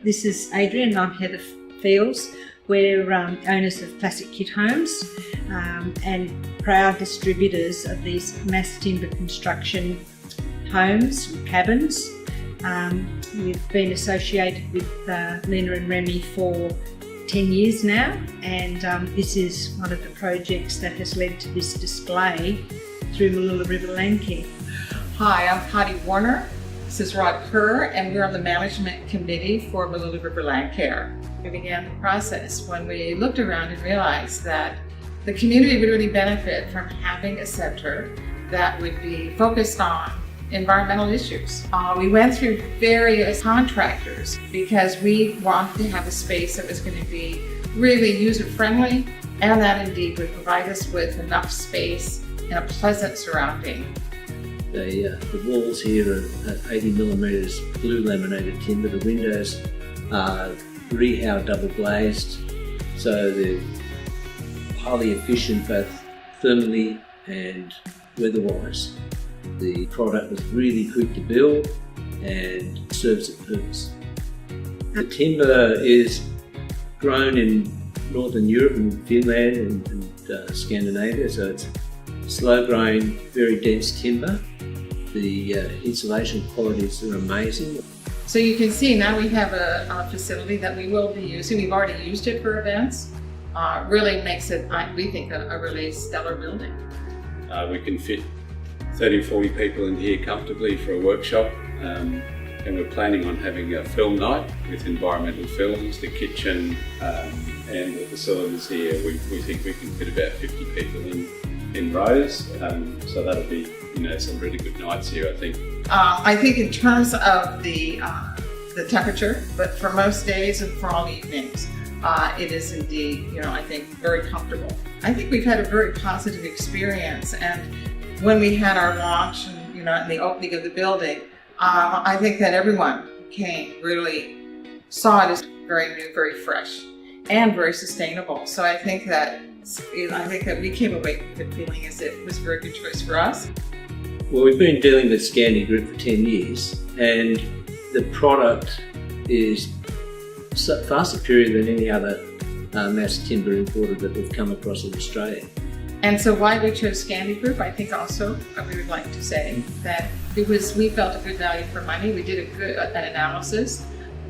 This is Adrian and I'm Heather Fields. We're owners of Classic Kit Homes and proud distributors of these mass timber construction homes and cabins. We've been associated with Lena and Remy for 10 years now, and this is one of the projects that has led to this display through Mooloolah River Landcare. Hi, I'm Connie Warner. This is Rod Kerr, and we're on the management committee for Mooloolah River Landcare. We began the process when we looked around and realized that the community would really benefit from having a center that would be focused on environmental issues. We went through various contractors because we wanted to have a space that was going to be really user-friendly and that indeed would provide us with enough space and a pleasant surrounding. The walls here are 80 millimetres blue laminated timber. The windows are rehow double glazed, so they're highly efficient both thermally and weather-wise. The product was really quick to build and serves its purpose. The timber is grown in Northern Europe and Finland and Scandinavia, so it's slow-growing, very dense timber. The insulation qualities are amazing. So you can see now we have a facility that we will be using. We've already used it for events. Really makes it, we think, a really stellar building. We can fit 30 or 40 people in here comfortably for a workshop, and we're planning on having a film night with environmental films, the kitchen and the facilities here. We think we can fit about 50 people in rows, so that'll be some really good nights here, I think. I think in terms of the temperature, but for most days and for all evenings, it is indeed, I think, very comfortable. I think we've had a very positive experience, and when we had our launch and and the opening of the building, I think that everyone came really saw it as very new, very fresh, and very sustainable. So I think that we came away with the feeling as it was a very good choice for us. Well, we've been dealing with Scandi Group for 10 years, and the product is far superior than any other mass timber importer that we've come across in Australia. And so why we chose Scandi Group, I think also we would like to say that we felt a good value for money. We did an analysis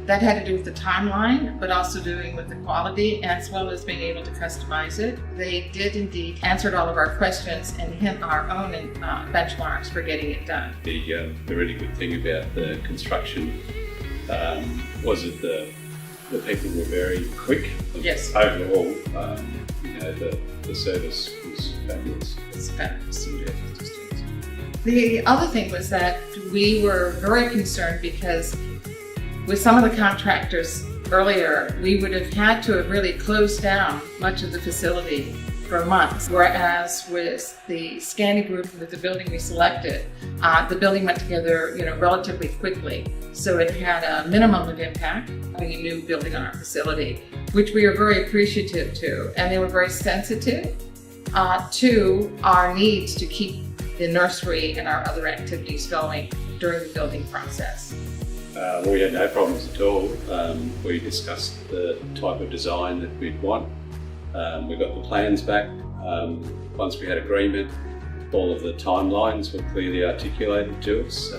that had to do with the timeline, but also doing with the quality as well as being able to customize it. They did indeed answer all of our questions and hit our own benchmarks for getting it done. The really good thing about the construction was that the people were very quick. Yes. Overall, the service was fabulous. It's fabulous. The other thing was that we were very concerned because with some of the contractors earlier, we would have had to have really closed down much of the facility for months. Whereas with the Scandi Group, with the building we selected, the building went together, relatively quickly. So it had a minimum of impact, having a new building on our facility, which we are very appreciative to. And they were very sensitive to our needs to keep the nursery and our other activities going during the building process. We had no problems at all. We discussed the type of design that we'd want. We got the plans back. Once we had agreement, all of the timelines were clearly articulated to us.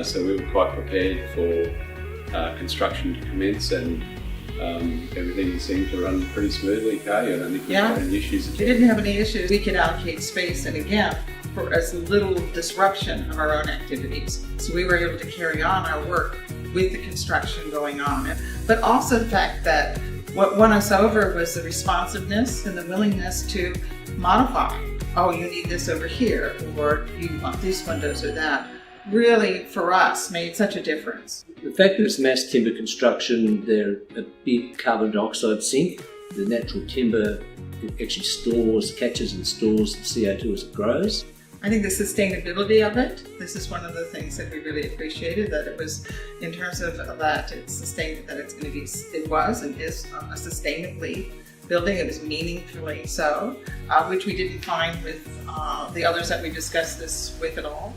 So we were quite prepared for construction to commence, and everything seemed to run pretty smoothly, Kay. I don't think we had any issues at all. We didn't have any issues. We could allocate space, and again, for as little disruption of our own activities. So we were able to carry on our work with the construction going on. But also the fact that what won us over was the responsiveness and the willingness to modify. Oh, you need this over here, or you want these windows or that. Really, for us, made such a difference. The fact that it's mass timber construction, they're a big carbon dioxide sink. The natural timber actually catches and stores the CO2 as it grows. I think the sustainability of it, this is one of the things that we really appreciated, that it was, in terms of that, it was and is a sustainably building. It was meaningfully so, which we didn't find with the others that we discussed this with at all.